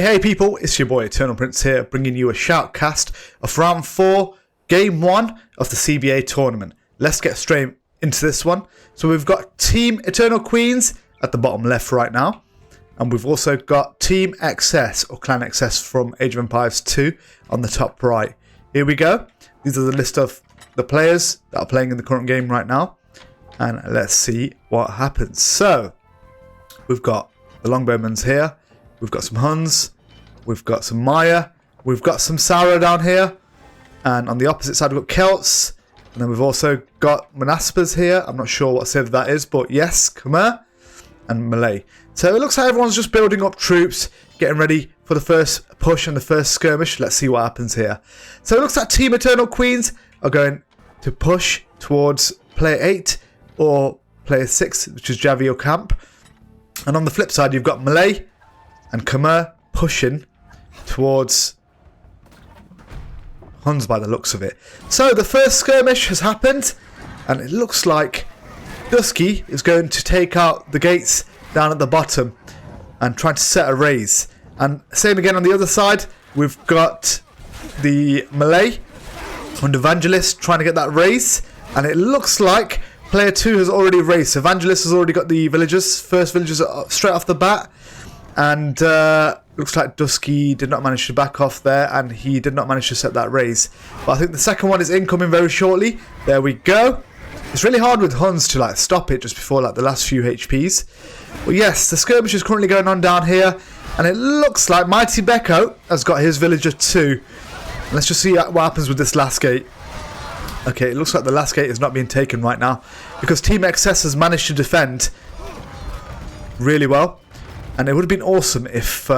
Hey people, it's your boy EternalPrince here, bringing you a shoutcast of round 4, game 1 of the CBA tournament. Let's get straight into this one. So we've got Team EternalQueens at the bottom left right now. And we've also got Team XS, or Clan XS from Age of Empires 2 on the top right. Here we go. These are the list of the players that are playing in the current game right now. And let's see what happens. So, we've got the Longbowmans here. We've got some Huns, we've got some Maya, we've got some Sarah down here, and on the opposite side we've got Celts, and then we've also got Manaspas here. I'm not sure what civ that is, but yes, Khmer and Malay. So it looks like everyone's just building up troops, getting ready for the first push and the first skirmish. Let's see what happens here. So it looks like Team EternalQueens are going to push towards player 8 or player 6, which is Javi or Camp. And on the flip side you've got Malay and Khmer pushing towards Huns by the looks of it. So the first skirmish has happened, and it looks like Dusky is going to take out the gates down at the bottom and try to set a raise. And same again on the other side, we've got the Malay under Vangelis trying to get that raise, and it looks like player 2 has already raised. So Vangelis has already got the villagers, first villagers straight off the bat. And looks like Dusky did not manage to back off there, and he did not manage to set that raise. But I think the second one is incoming very shortly. There we go. It's really hard with Huns to like stop it just before like the last few HPs. But yes, the skirmish is currently going on down here, and it looks like MightyBeko has got his villager too. Let's just see what happens with this last gate. Okay, it looks like the last gate is not being taken right now because Team XS has managed to defend really well. And it would have been awesome if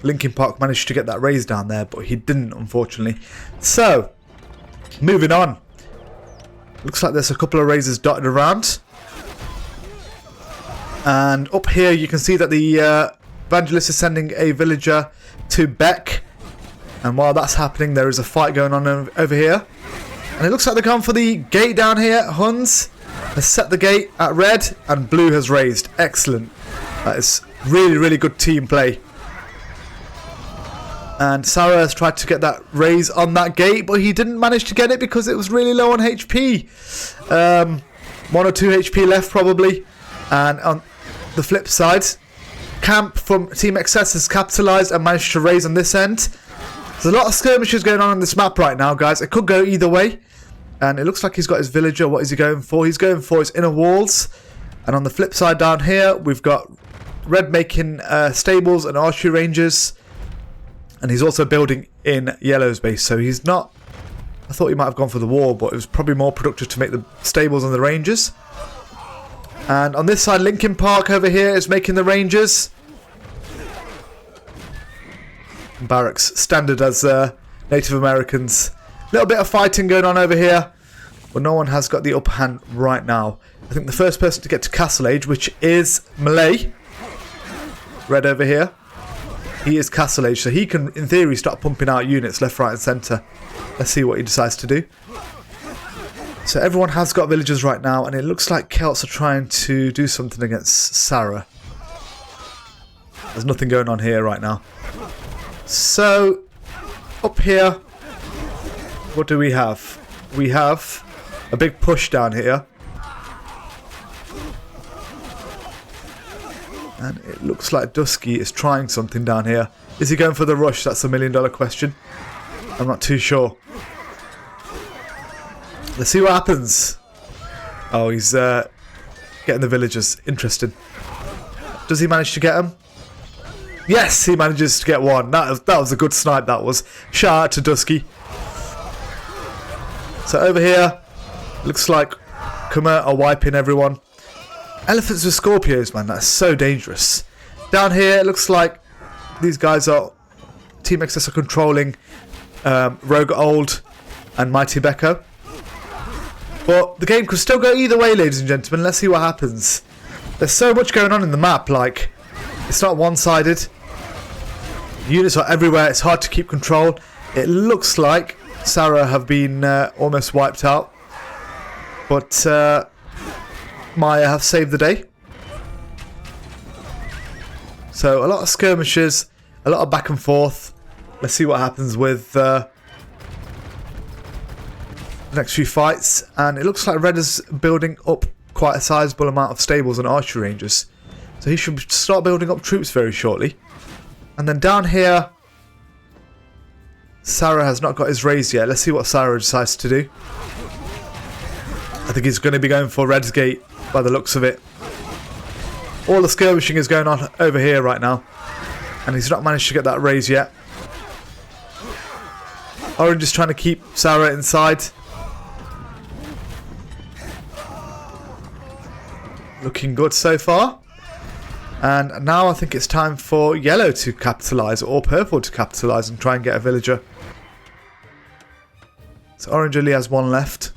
Linkin managed to get that raise down there, but he didn't, unfortunately. So, moving on. Looks like there's a couple of raises dotted around. And up here you can see that the Vangelis is sending a villager to Beck. And while that's happening, there is a fight going on over here. And it looks like they're going for the gate down here. Huns has set the gate at red, and blue has raised. Excellent. That is really good team play. And Sarah has tried to get that raise on that gate, but he didn't manage to get it because it was really low on HP. 1 or 2 HP left probably. And on the flip side, Camp from Team XS has capitalised and managed to raise on this end. There's a lot of skirmishes going on this map right now, guys. It could go either way. And it looks like he's got his villager. What is he going for? He's going for his inner walls. And on the flip side down here, we've got Red making stables and archery ranges, and he's also building in Yellow's base. So he's not, I thought he might have gone for the wall, but it was probably more productive to make the stables and the ranges. And on this side, Linkin over here is making the ranges. Barracks, standard as Native Americans. A little bit of fighting going on over here, but no one has got the upper hand right now. I think the first person to get to Castle Age, which is Malay, Red over here, he is Castle Age, so he can, in theory, start pumping out units left, right and centre. Let's see what he decides to do. So everyone has got villagers right now, and it looks like Celts are trying to do something against Sarah. There's nothing going on here right now. So, up here, what do we have? We have a big push down here. And it looks like Dusky is trying something down here. Is he going for the rush? That's a $1 million question. I'm not too sure. Let's see what happens. Oh, he's getting the villagers. Interesting. Does he manage to get them? Yes, he manages to get one. That was a good snipe, that was. Shout out to Dusky. So over here, looks like Khmer are wiping everyone. Elephants with Scorpios, man, that's so dangerous. Down here, it looks like these guys are, Team XS are controlling Rogue Old and MightyBeko. But the game could still go either way, ladies and gentlemen. Let's see what happens. There's so much going on in the map, like, it's not one-sided. Units are everywhere, it's hard to keep control. It looks like Sarah have been almost wiped out. But Maya have saved the day. So a lot of skirmishes, A lot of back and forth. Let's see what happens with the next few fights. And it looks like Red is building up quite a sizable amount of stables and archery ranges. So he should start building up troops very shortly. And then down here, Sarah has not got his raise yet. Let's see what Sarah decides to do. I think he's going to be going for Red's Gate by the looks of it. All the skirmishing is going on over here right now. And he's not managed to get that raise yet. Orange is trying to keep Sarah inside. Looking good so far. And now I think it's time for yellow to capitalise, or purple to capitalise and try and get a villager. So orange only has one left.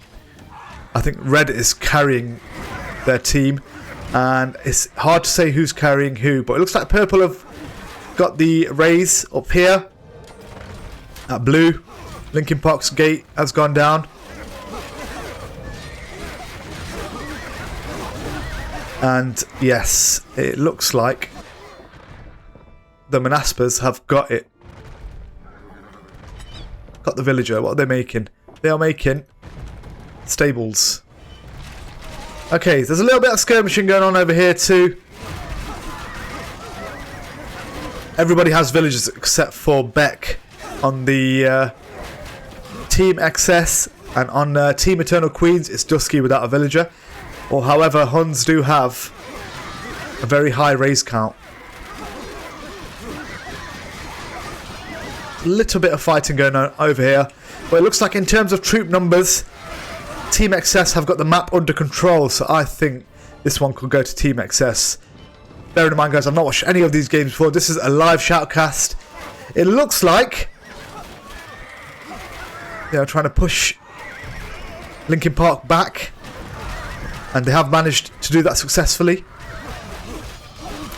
I think red is carrying their team. And it's hard to say who's carrying who. But it looks like purple have got the raise up here. At blue. Linkin Park's gate has gone down. And yes, it looks like the Manaspas have got it. Got the villager. What are they making? They are making stables. Okay, there's a little bit of skirmishing going on over here too. Everybody has villagers except for Beck on the Team XS, and on Team EternalQueens it's Dusky without a villager. Or however, Huns do have a very high raise count. A little bit of fighting going on over here. But it looks like in terms of troop numbers, Team XS have got the map under control. So I think this one could go to Team XS. Bearing in mind, guys, I've not watched any of these games before. This is a live shoutcast. It looks like they're trying to push Linkin Park back. And they have managed to do that successfully.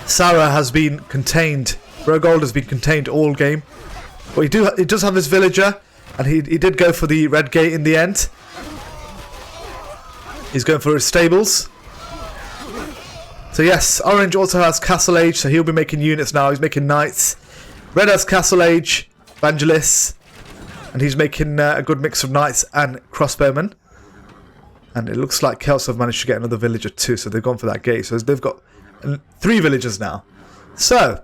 Sarah has been contained. Rogold has been contained all game. But he does have his villager. And he did go for the red gate in the end. He's going for his stables. So yes, orange also has Castle Age. So he'll be making units now. He's making knights. Red has Castle Age, Vangelis. And he's making a good mix of knights and crossbowmen. And it looks like Celts have managed to get another villager too, so they've gone for that gate. So they've got 3 villagers now. So,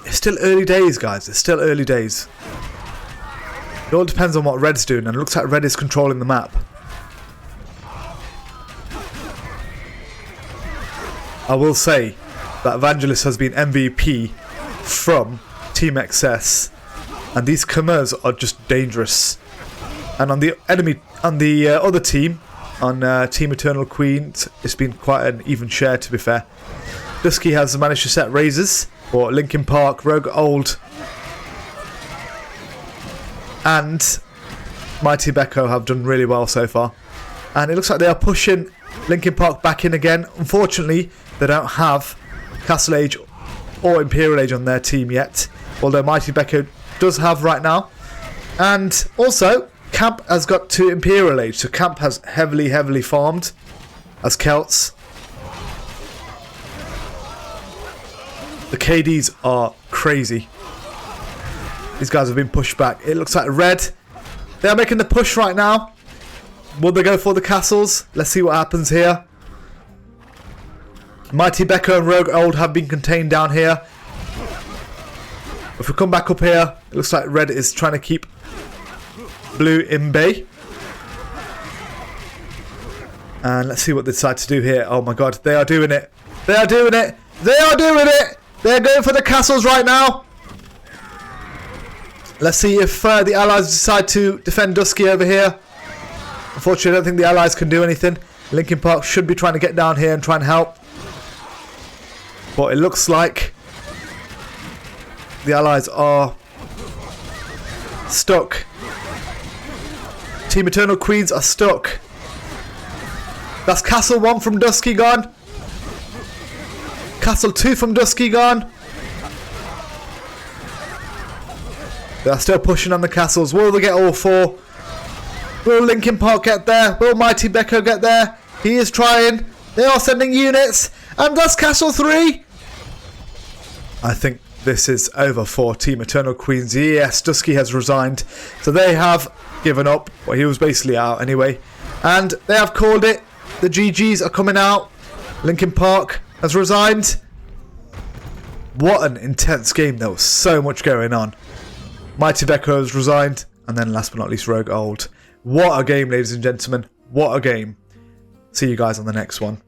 it's still early days, guys. It's still early days. It all depends on what Red's doing, and it looks like Red is controlling the map. I will say that Vangelis has been MVP from Team XS, and these Khmers are just dangerous. And on the other team, on Team EternalQueens, it's been quite an even share, to be fair. Dusky has managed to set raises for Linkin Park, Rogue Old, and MightyBeko have done really well so far. And it looks like they are pushing Linkin Park back in again. Unfortunately, they don't have Castle Age or Imperial Age on their team yet, although MightyBeko does have right now. And also, Camp has got to Imperial Age, so Camp has heavily farmed as Celts. The KDs are crazy. These guys have been pushed back. It looks like Red, they are making the push right now. Will they go for the castles? Let's see what happens here. MightyBeko and Rogue Old have been contained down here. If we come back up here, it looks like Red is trying to keep Blue in bay. And let's see what they decide to do here. Oh my god, they are doing it. They are doing it. They are doing it. They're going for the castles right now. Let's see if the allies decide to defend Dusky over here. Unfortunately, I don't think the allies can do anything. Linkin Park should be trying to get down here and try and help. But it looks like the allies are stuck. Team EternalQueens are stuck. That's Castle 1 from Dusky gone. Castle 2 from Dusky gone. They are still pushing on the castles. Will they get all 4? Will Linkin Park get there? Will MightyBeko get there? He is trying. They are sending units. And that's Castle 3. I think this is over for Team EternalQueens. Yes, Dusky has resigned. So they have given up. Well, he was basically out anyway. And they have called it. The GGs are coming out. Linkin Park has resigned. What an intense game. There was so much going on. MightyBeko has resigned. And then last but not least, Rogue Old. What a game, ladies and gentlemen. What a game. See you guys on the next one.